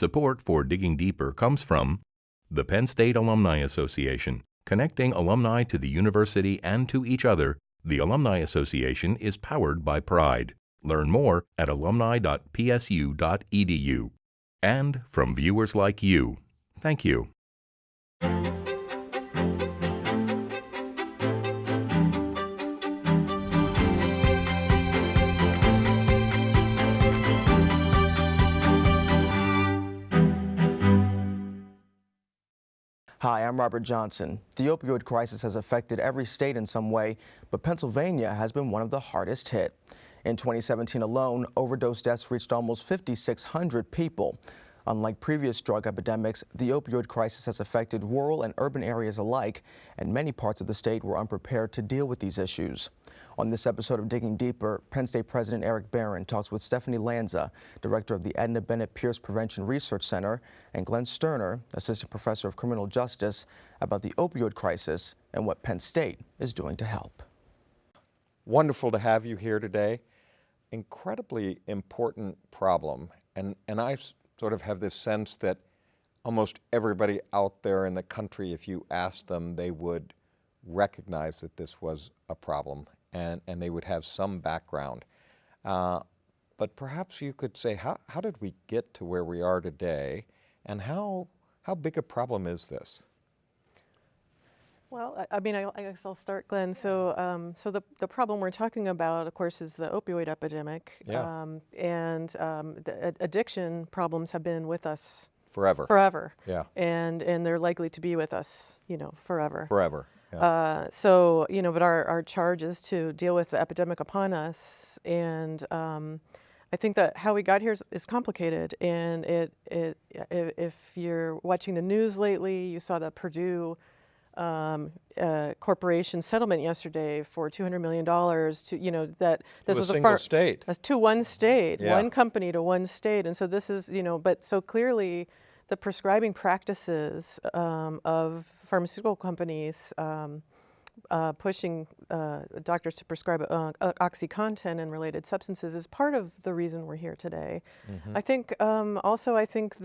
Support for Digging Deeper comes from the Penn State Alumni Association, connecting alumni to the university and to each other. The Alumni Association is powered by pride. Learn more at alumni.psu.edu. And from viewers like you, thank you. Hi, I'm Robert Johnson. The opioid crisis has affected every state in some way, but Pennsylvania has been one of the hardest hit. In 2017 alone, overdose deaths reached almost 5,600 people. Unlike previous drug epidemics, the opioid crisis has affected rural and urban areas alike, and many parts of the state were unprepared to deal with these issues. On this episode of Digging Deeper, Penn State President Barron talks with Stephanie Lanza, director of the Edna Benett Pierce Prevention Research Center, and Glenn Sterner, assistant professor of criminal justice, about the opioid crisis and what Penn State is doing to help. Wonderful to have you here today. Incredibly important problem, and I sort of have this sense that almost everybody out there in the country, if you asked them, they would recognize that this was a problem and they would have some background. But perhaps you could say, how did we get to where we are today, and how big a problem is this? Well, I mean, I guess I'll start, Glenn. So, the problem we're talking about, of course, is the opioid epidemic. Yeah. The addiction problems have been with us Forever. Forever. Yeah. And they're likely to be with us, forever. Forever. Yeah. But our charge is to deal with the epidemic upon us, and I think that how we got here is complicated. And if you're watching the news lately, you saw the Purdue corporation settlement yesterday for $200 million to, that this was a single state. To one state, Yeah. one company to one state. And so this is, but so clearly the prescribing practices of pharmaceutical companies pushing doctors to prescribe OxyContin and related substances is part of the reason we're here today. Mm-hmm. I think I think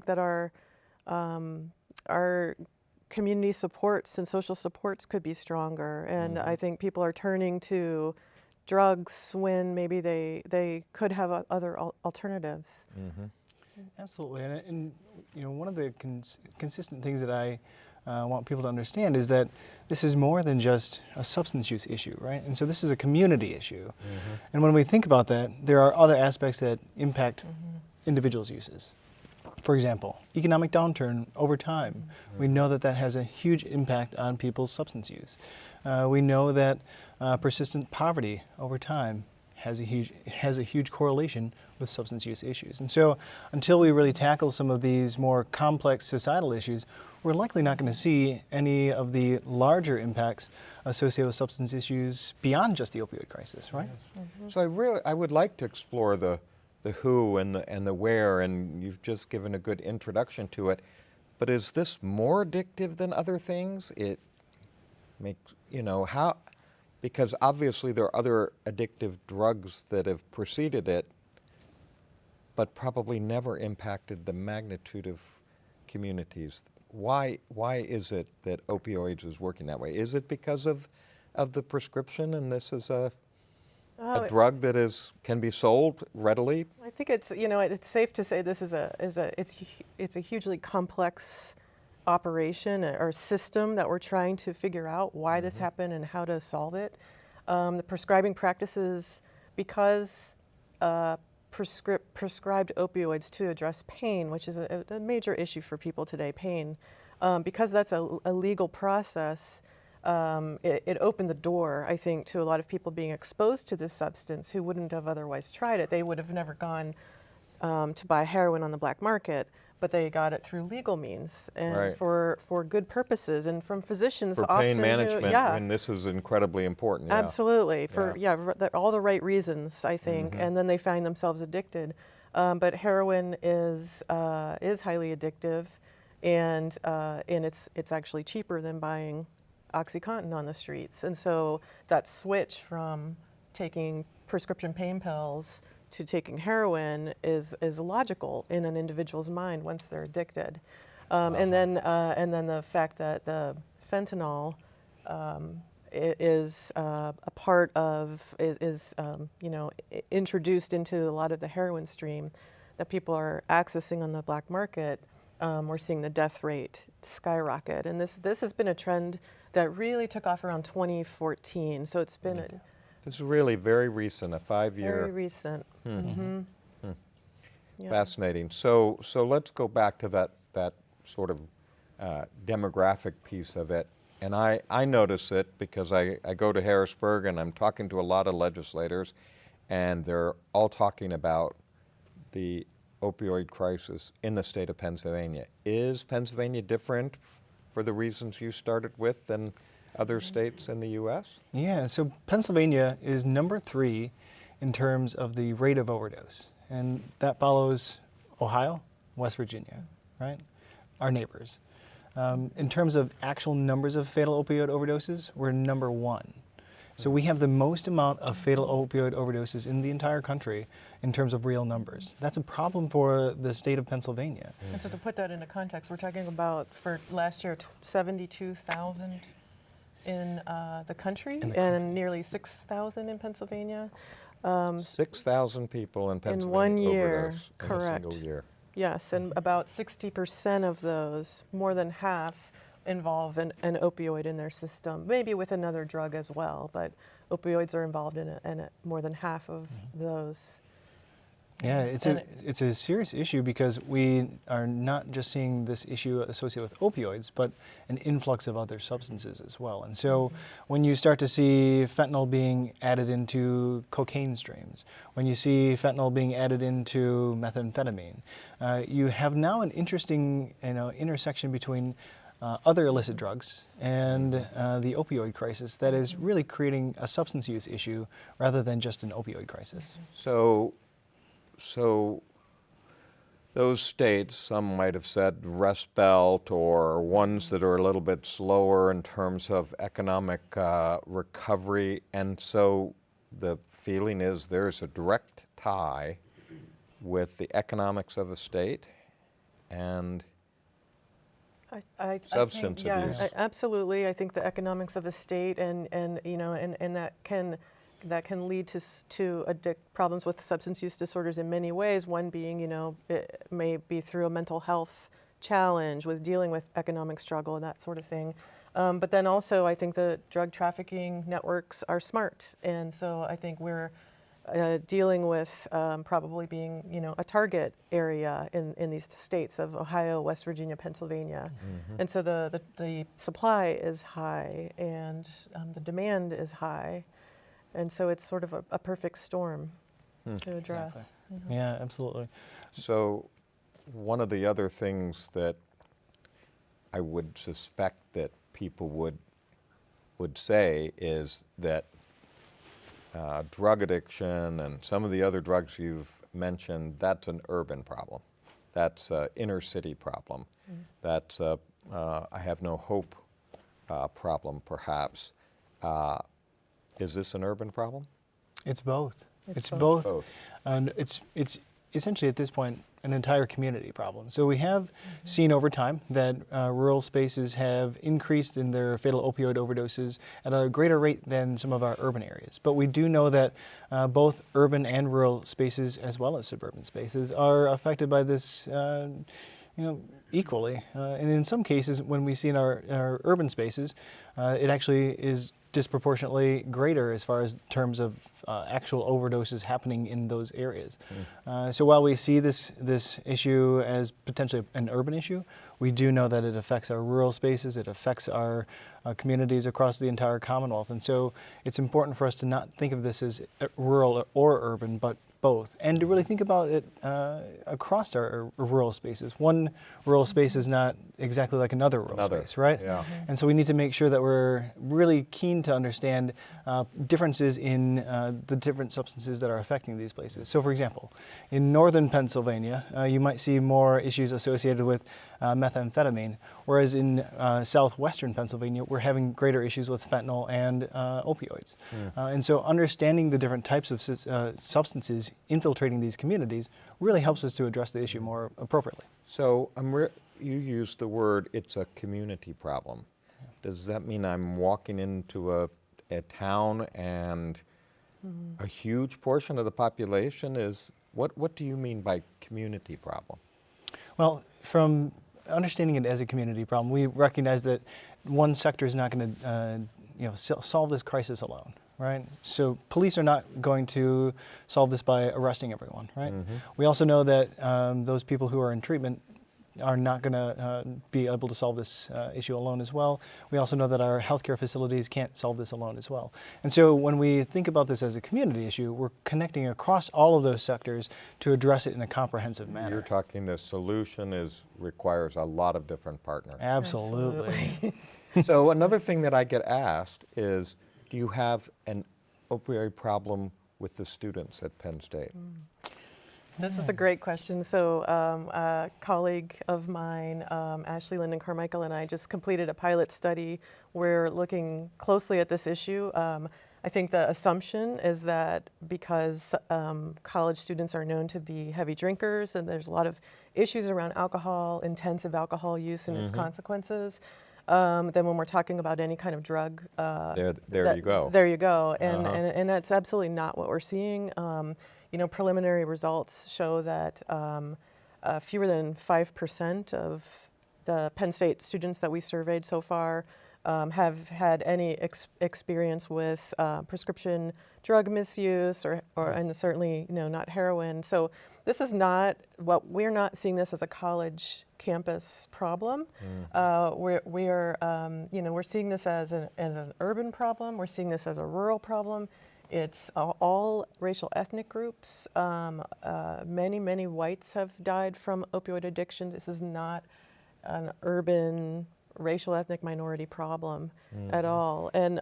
that our community supports and social supports could be stronger, and I think people are turning to drugs when maybe they could have other alternatives. Mm-hmm. Absolutely, and one of the consistent things that I want people to understand is that this is more than just a substance use issue, right? And so this is a community issue. Mm-hmm. And when we think about that, there are other aspects that impact individuals' uses. For example, economic downturn over time. Mm-hmm. We know that has a huge impact on people's substance use. We know that persistent poverty over time has a huge correlation with substance use issues. And so until we really tackle some of these more complex societal issues, we're likely not going to see any of the larger impacts associated with substance issues beyond just the opioid crisis, right? Mm-hmm. So I would like to explore the who and the where, and you've just given a good introduction to it. But is this more addictive than other things? It makes, how, because obviously there are other addictive drugs that have preceded it, but probably never impacted the magnitude of communities. Why is it that opioids is working that way? Is it because of the prescription, and this is a drug that can be sold readily? I think it's it's safe to say this is a hugely complex operation or system that we're trying to figure out why this happened and how to solve it. The prescribing practices, because prescribed opioids to address pain, which is a major issue for people today, pain, because that's a legal process. It opened the door, I think, to a lot of people being exposed to this substance who wouldn't have otherwise tried it. They would have never gone to buy heroin on the black market, but they got it through legal means and right. for good purposes, and from physicians for often pain management, yeah. and this is incredibly important. Yeah. Absolutely, for all the right reasons, I think, and then they find themselves addicted. But heroin is highly addictive, and it's actually cheaper than buying OxyContin on the streets. And so that switch from taking prescription pain pills to taking heroin is logical in an individual's mind once they're addicted. And then the fact that the fentanyl is a part of, introduced into a lot of the heroin stream that people are accessing on the black market. We're seeing the death rate skyrocket. And this has been a trend that really took off around 2014. So it's been This is really very recent, a 5-year. very recent. Mm-hmm. Yeah. Fascinating. So let's go back to that sort of demographic piece of it. And I notice it because I go to Harrisburg and I'm talking to a lot of legislators, and they're all talking about the opioid crisis in the state of Pennsylvania. Is Pennsylvania different for the reasons you started with than other states in the U.S.? Yeah, so Pennsylvania is number 3 in terms of the rate of overdose. And that follows Ohio, West Virginia, right? Our neighbors. In terms of actual numbers of fatal opioid overdoses, we're number 1. So we have the most amount of fatal opioid overdoses in the entire country in terms of real numbers. That's a problem for the state of Pennsylvania. And so to put that into context, we're talking about, for last year, 72,000 in the country and nearly 6,000 in Pennsylvania. 6,000 people in Pennsylvania in 1 year, overdose correct. in a single year. Yes, and about 60% of those, more than half, involve an opioid in their system, maybe with another drug as well, but opioids are involved in more than half of those. Yeah, it's a serious issue because we are not just seeing this issue associated with opioids, but an influx of other substances as well. And so when you start to see fentanyl being added into cocaine streams, when you see fentanyl being added into methamphetamine, you have now an interesting intersection between other illicit drugs and the opioid crisis that is really creating a substance use issue rather than just an opioid crisis. So those states, some might have said Rust Belt, or ones that are a little bit slower in terms of economic recovery, and so the feeling is there's a direct tie with the economics of a state and substance abuse. Yeah, absolutely. I think the economics of a state and that can lead to problems with substance use disorders in many ways. One being, it may be through a mental health challenge with dealing with economic struggle and that sort of thing. But then also, I think the drug trafficking networks are smart, and so I think we're dealing with probably being, a target area in these states of Ohio, West Virginia, Pennsylvania. Mm-hmm. And so the supply is high and the demand is high. And so it's sort of a perfect storm to address. Exactly. Yeah, absolutely. So one of the other things that I would suspect that people would say is that drug addiction and some of the other drugs you've mentioned, that's an urban problem. That's an inner city problem. Mm-hmm. That's a I have no hope problem, perhaps. Is this an urban problem? It's both. It's both. And it's essentially at this point an entire community problem. So we have seen over time that rural spaces have increased in their fatal opioid overdoses at a greater rate than some of our urban areas. But we do know that both urban and rural spaces, as well as suburban spaces, are affected by this equally. And in some cases, when we see in our urban spaces, it actually is disproportionately greater as far as terms of actual overdoses happening in those areas. So while we see this issue as potentially an urban issue, we do know that it affects our rural spaces, it affects our communities across the entire Commonwealth. And so it's important for us to not think of this as rural or urban, but both, and to really think about it across our rural spaces. One rural space is not exactly like another rural space, right? Yeah. And so we need to make sure that we're really keen to understand differences in the different substances that are affecting these places. So for example, in northern Pennsylvania, you might see more issues associated with methamphetamine, whereas in southwestern Pennsylvania, we're having greater issues with fentanyl and opioids. And so understanding the different types of substances infiltrating these communities really helps us to address the issue more appropriately. So you used the word, it's a community problem. Does that mean I'm walking into a town and a huge portion of the population is, what do you mean by community problem? Well, from understanding it as a community problem, we recognize that one sector is not going to solve this crisis alone, right? So police are not going to solve this by arresting everyone, right? We also know that those people who are in treatment are not going to be able to solve this issue alone as well. We also know that our healthcare facilities can't solve this alone as well. And so when we think about this as a community issue, we're connecting across all of those sectors to address it in a comprehensive manner. You're talking the solution requires a lot of different partners. Absolutely. So another thing that I get asked is, do you have an opioid problem with the students at Penn State? This is a great question. So a colleague of mine, Ashley Linden Carmichael, and I just completed a pilot study. We're looking closely at this issue. I think the assumption is that because college students are known to be heavy drinkers and there's a lot of issues around alcohol, intensive alcohol use and its consequences, then when we're talking about any kind of drug, there you go. There you go. And that's absolutely not what we're seeing. Preliminary results show that fewer than 5% of the Penn State students that we surveyed so far have had any experience with prescription drug misuse and certainly not heroin. So this is not we're not seeing this as a college campus problem. We're seeing this as an urban problem. We're seeing this as a rural problem. It's all racial ethnic groups. Many whites have died from opioid addiction. This is not an urban racial ethnic minority problem at all. And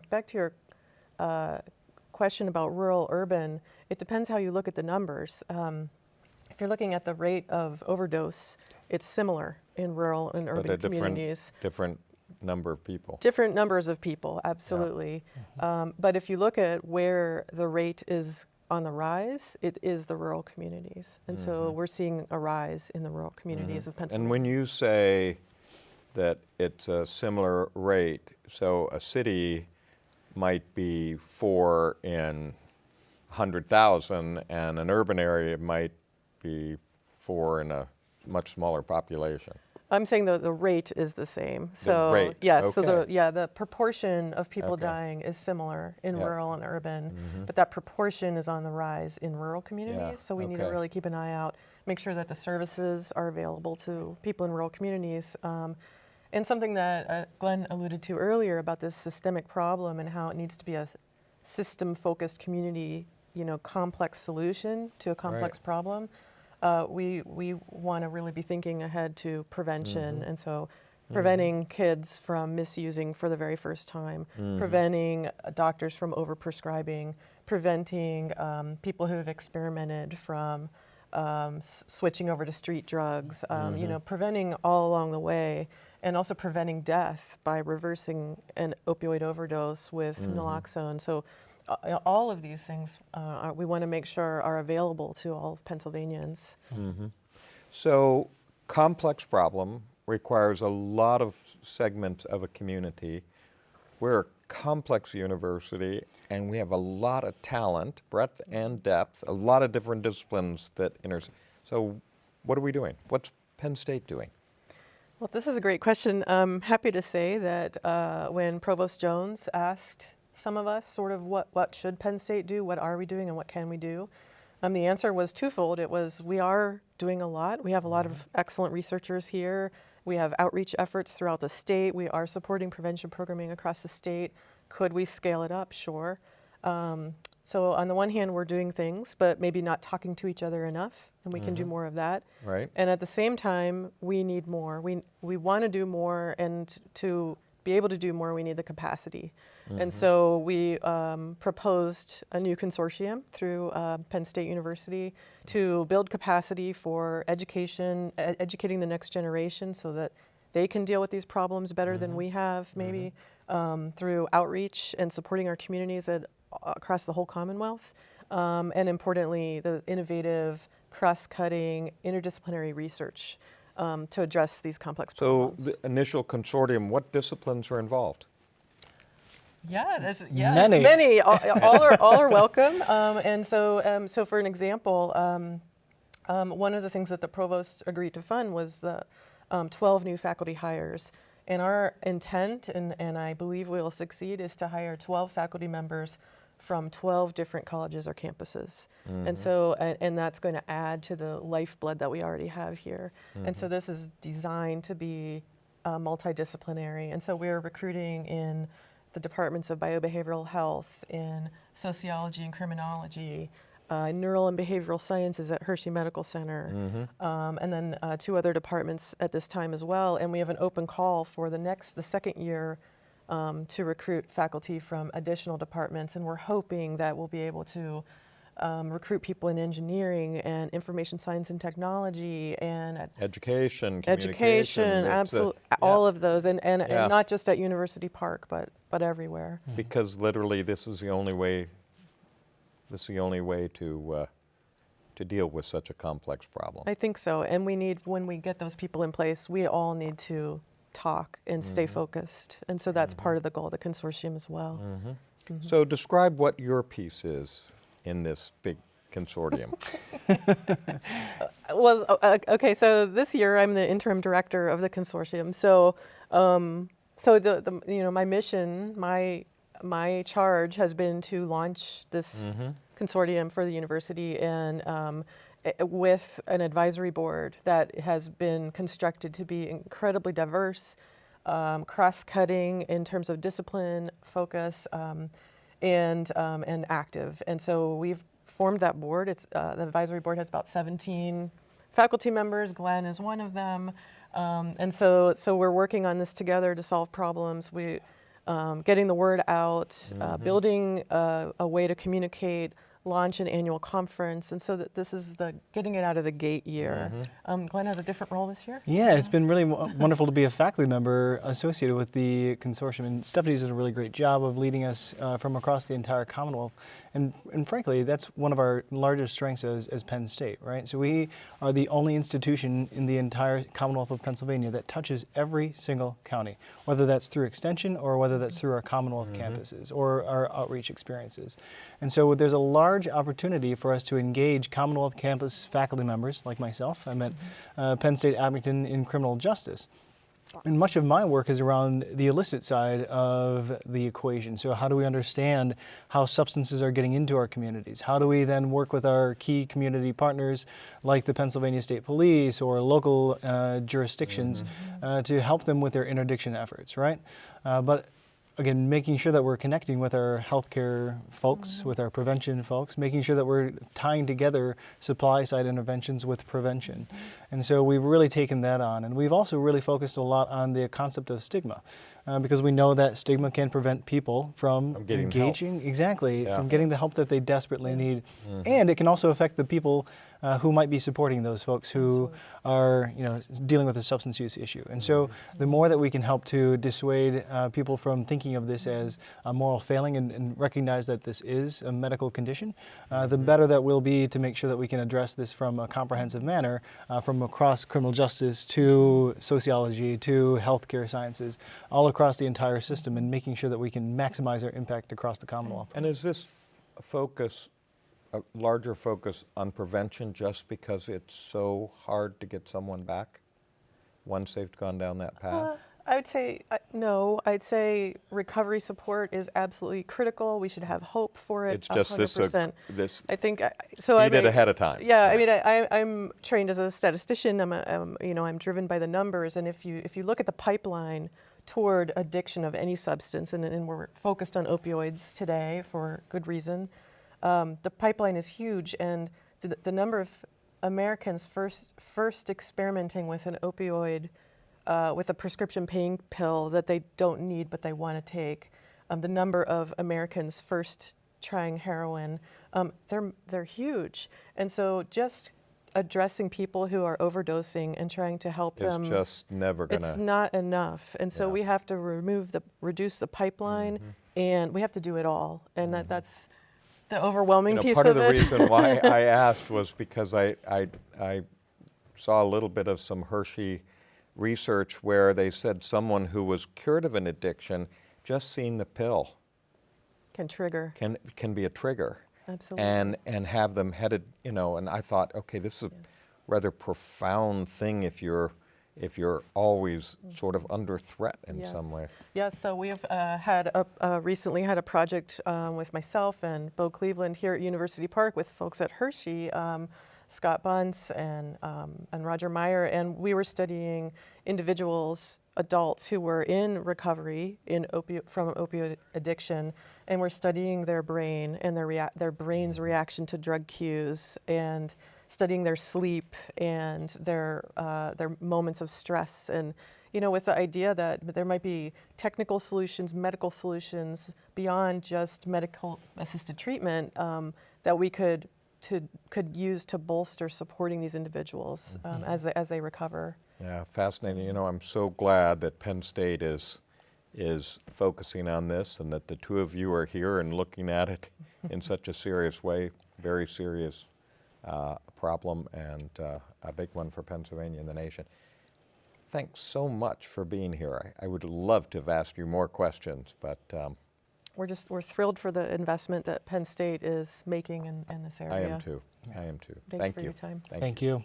back to your question about rural urban, it depends how you look at the numbers. If you're looking at the rate of overdose, it's similar in rural and urban communities. Different number of people. Different numbers of people, absolutely. Yeah. But if you look at where the rate is on the rise, it is the rural communities. And so we're seeing a rise in the rural communities of Pennsylvania. And when you say that it's a similar rate, so a city might be 4 in 100,000 and an urban area might be 4 in a much smaller population. I'm saying the rate is the same. So the rate. yes, Okay. so the proportion of people dying is similar in rural and urban, but that proportion is on the rise in rural communities. So we need to really keep an eye out, make sure that the services are available to people in rural communities. And something that Glenn alluded to earlier about this systemic problem and how it needs to be a system-focused community, complex solution to a complex problem. We want to really be thinking ahead to prevention, and so preventing kids from misusing for the very first time, preventing doctors from overprescribing, preventing people who have experimented from switching over to street drugs, preventing all along the way, and also preventing death by reversing an opioid overdose with naloxone. So all of these things we want to make sure are available to all Pennsylvanians. So complex problem requires a lot of segments of a community. We're a complex university and we have a lot of talent, breadth and depth, a lot of different disciplines that intersect. So what are we doing? What's Penn State doing? Well, this is a great question. I'm happy to say that when Provost Jones asked some of us sort of what should Penn State do, what are we doing, and what can we do? The answer was twofold. It was we are doing a lot. We have a lot of excellent researchers here. We have outreach efforts throughout the state. We are supporting prevention programming across the state. Could we scale it up? Sure. So on the one hand, we're doing things, but maybe not talking to each other enough, and we can do more of that. Right. And at the same time, we need more. We want to do more, and to be able to do more, we need the capacity. And so we proposed a new consortium through Penn State University to build capacity for education, educating the next generation so that they can deal with these problems better than we have, maybe through outreach and supporting our communities across the whole Commonwealth. And importantly, the innovative, cross-cutting, interdisciplinary research to address these complex problems. So the initial consortium, what disciplines are involved? Yeah, Many. many. All are welcome. And so, so for an example, one of the things that the provost agreed to fund was the 12 new faculty hires. And our intent, and I believe we will succeed, is to hire 12 faculty members from 12 different colleges or campuses. And so, and that's going to add to the lifeblood that we already have here. And so this is designed to be multidisciplinary. And so we're recruiting in the departments of biobehavioral health, in sociology and criminology, neural and behavioral sciences at Hershey Medical Center, and then 2 other departments at this time as well. And we have an open call for the second year to recruit faculty from additional departments, and we're hoping that we'll be able to recruit people in engineering and information science and technology and Education, communication. Absolutely, all of those, and not just at University Park, but everywhere. Because literally, this is the only way. This is the only way to deal with such a complex problem. I think so, and we need, when we get those people in place, we all need to talk and stay focused, and so that's part of the goal of the consortium as well. So describe what your piece is in this big consortium. Well, okay, so this year I'm the interim director of the consortium. So, the my mission, my charge has been to launch this consortium for the university, and with an advisory board that has been constructed to be incredibly diverse, cross-cutting in terms of discipline, focus, and active. And so we've formed that board. It's the advisory board has about 17 faculty members. Glenn is one of them, and so we're working on this together to solve problems. We getting the word out, building a way to communicate, launch an annual conference, and so that this is the getting it out of the gate year. Glenn has a different role this year? Yeah, it's been really wonderful to be a faculty member associated with the consortium, and Stephanie's done a really great job of leading us from across the entire Commonwealth. And frankly, that's one of our largest strengths as Penn State, right? So we are the only institution in the entire Commonwealth of Pennsylvania that touches every single county, whether that's through extension or whether that's through our Commonwealth campuses or our outreach experiences. And so there's a large opportunity for us to engage Commonwealth campus faculty members like myself. I'm at Penn State Abington in criminal justice. And much of my work is around the illicit side of the equation. So how do we understand how substances are getting into our communities? How do we then work with our key community partners like the Pennsylvania State Police or local jurisdictions to help them with their interdiction efforts, right? But again, making sure that we're connecting with our healthcare folks, with our prevention folks, making sure that we're tying together supply side interventions with prevention. And so we've really taken that on. And we've also really focused a lot on the concept of stigma, because we know that stigma can prevent people from engaging, from getting the help that they desperately need. And it can also affect the people who might be supporting those folks who are, dealing with a substance use issue. And so the more that we can help to dissuade people from thinking of this as a moral failing and recognize that this is a medical condition, the better that we'll be to make sure that we can address this from a comprehensive manner, from across criminal justice to sociology to healthcare sciences, all across the entire system, and making sure that we can maximize our impact across the Commonwealth. And is this a larger focus on prevention just because it's so hard to get someone back once they've gone down that path? I would say no. I'd say recovery support is absolutely critical. We should have hope for it. It's just 100%. this. I think so. Need it ahead of time. Yeah, I mean, I'm trained as a statistician. I'm driven by the numbers, and if you look at the pipeline toward addiction of any substance, and we're focused on opioids today for good reason. The pipeline is huge, and the number of Americans first experimenting with an opioid with a prescription pain pill that they don't need but they want to take. The number of Americans first trying heroin, they're huge. And so just addressing people who are overdosing and trying to help them, It's just never gonna. it's not enough. And so Yeah. we have to reduce the pipeline, and we have to do it all. And that's the overwhelming piece part of the it. reason why I asked was because I saw a little bit of some Hershey research where they said someone who was cured of an addiction, just seeing the pill Can trigger. can be a trigger. Absolutely. And have them headed, and I thought, okay, this is a rather profound thing if you're always sort of under threat in some way. Yes, so we've recently had a project with myself and Bo Cleveland here at University Park with folks at Hershey, Scott Bunce and Roger Meyer, and we were studying individuals, adults who were in recovery from opioid addiction, and we're studying their brain and their brain's reaction to drug cues, and studying their sleep and their moments of stress, and with the idea that there might be technical solutions, medical solutions beyond just medical assisted treatment that we could use to bolster supporting these individuals as they recover. Yeah, fascinating. I'm so glad that Penn State is focusing on this, and that the two of you are here and looking at it in such a serious way. Very serious problem, and a big one for Pennsylvania and the nation. Thanks so much for being here. I would love to have asked you more questions, but we're thrilled for the investment that Penn State is making in this area. I am too. I am too. Thank you for your time. Thank you.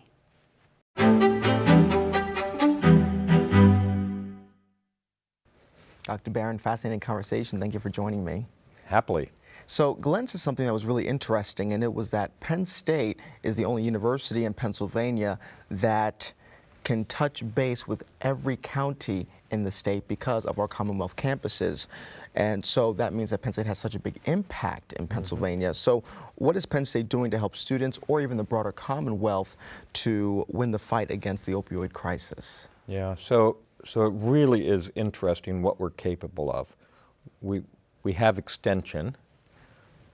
Dr. Barron, fascinating conversation. Thank you for joining me. Happily. So Glenn said something that was really interesting, and it was that Penn State is the only university in Pennsylvania that can touch base with every county in the state because of our Commonwealth campuses. And so that means that Penn State has such a big impact in Pennsylvania. So what is Penn State doing to help students or even the broader Commonwealth to win the fight against the opioid crisis? Yeah, so it really is interesting what we're capable of. We have extension.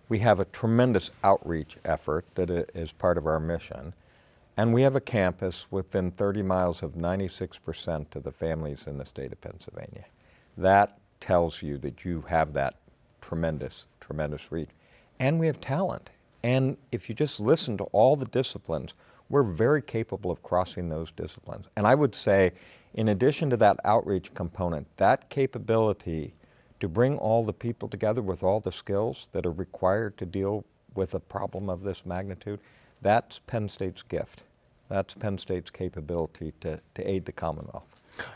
We have a tremendous outreach effort that is part of our mission. And we have a campus within 30 miles of 96% of the families in the state of Pennsylvania. That tells you that you have that tremendous, tremendous reach. And we have talent. And if you just listen to all the disciplines, we're very capable of crossing those disciplines. And I would say, in addition to that outreach component, that capability to bring all the people together with all the skills that are required to deal with a problem of this magnitude, that's Penn State's gift. That's Penn State's capability to aid the Commonwealth.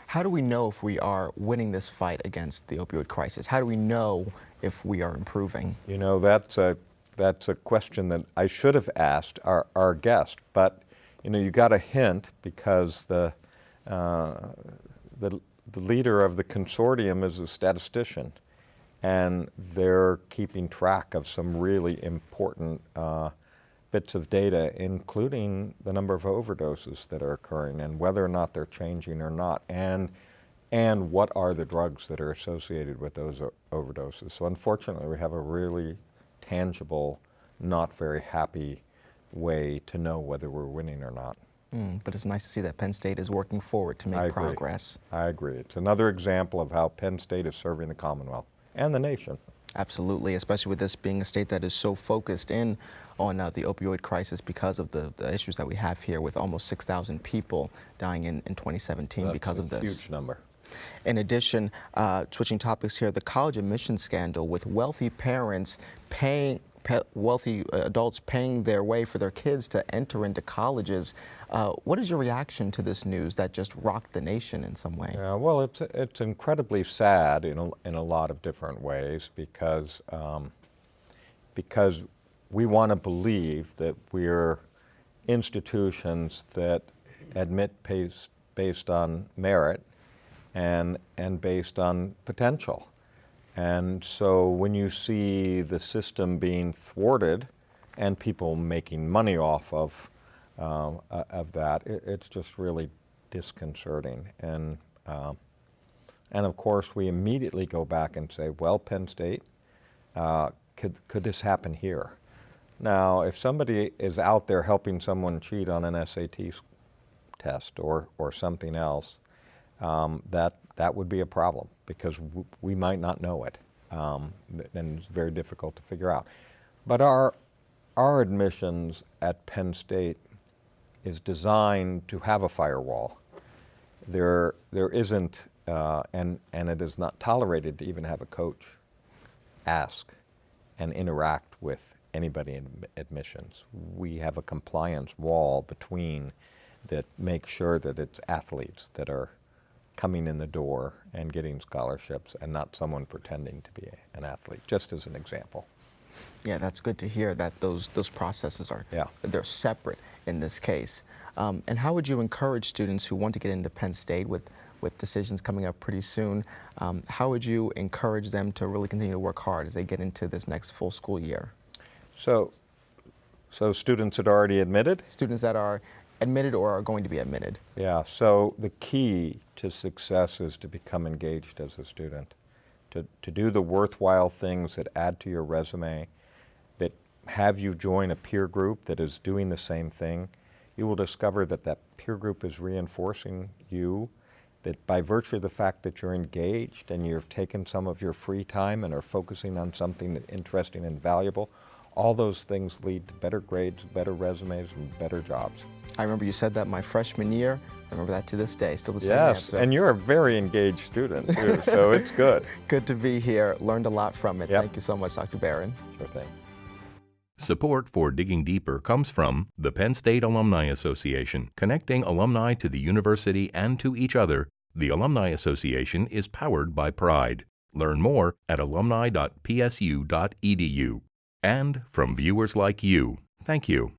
How do we know if we are winning this fight against the opioid crisis? How do we know if we are improving? That's a question that I should have asked our guest, but you got a hint because the leader of the consortium is a statistician, and they're keeping track of some really important bits of data, including the number of overdoses that are occurring and whether or not they're changing or not, and what are the drugs that are associated with those overdoses. So unfortunately, we have a really tangible, not very happy way to know whether we're winning or not. But it's nice to see that Penn State is working forward to make progress. I agree. It's another example of how Penn State is serving the Commonwealth and the nation. Absolutely, especially with this being a state that is so focused in on the opioid crisis because of the issues that we have here, with almost 6,000 people dying in 2017 because of this. That's a huge number. In addition, switching topics here, the college admission scandal with wealthy parents wealthy adults paying their way for their kids to enter into colleges. What is your reaction to this news that just rocked the nation in some way? Yeah, well, it's incredibly sad in a lot of different ways because we want to believe that we're institutions that admit based on merit and based on potential. And so when you see the system being thwarted and people making money off of that, it's just really disconcerting. And And of course, we immediately go back and say, well, Penn State, could this happen here? Now, if somebody is out there helping someone cheat on an SAT test or something else, that would be a problem because we might not know it, and it's very difficult to figure out. But our admissions at Penn State is designed to have a firewall. There isn't, and it is not tolerated to even have a coach ask and interact with anybody in admissions. We have a compliance wall between that makes sure that it's athletes that are coming in the door and getting scholarships and not someone pretending to be an athlete, just as an example. Yeah, that's good to hear that those processes are, they're separate in this case. And how would you encourage students who want to get into Penn State with decisions coming up pretty soon? How would you encourage them to really continue to work hard as they get into this next full school year? So students that are already admitted? Students that are admitted or are going to be admitted. Yeah, so the key to success is to become engaged as a student, to do the worthwhile things that add to your resume, that have you join a peer group that is doing the same thing. You will discover that that peer group is reinforcing you, that by virtue of the fact that you're engaged and you've taken some of your free time and are focusing on something interesting and valuable, all those things lead to better grades, better resumes, and better jobs. I remember you said that my freshman year. I remember that to this day, still the same Yes, answer. and you're a very engaged student too, so it's good. Good to be here, learned a lot from it. Yep. Thank you so much, Dr. Barron. Sure thing. Support for Digging Deeper comes from the Penn State Alumni Association, connecting alumni to the university and to each other. The Alumni Association is powered by pride. Learn more at alumni.psu.edu. And from viewers like you, thank you.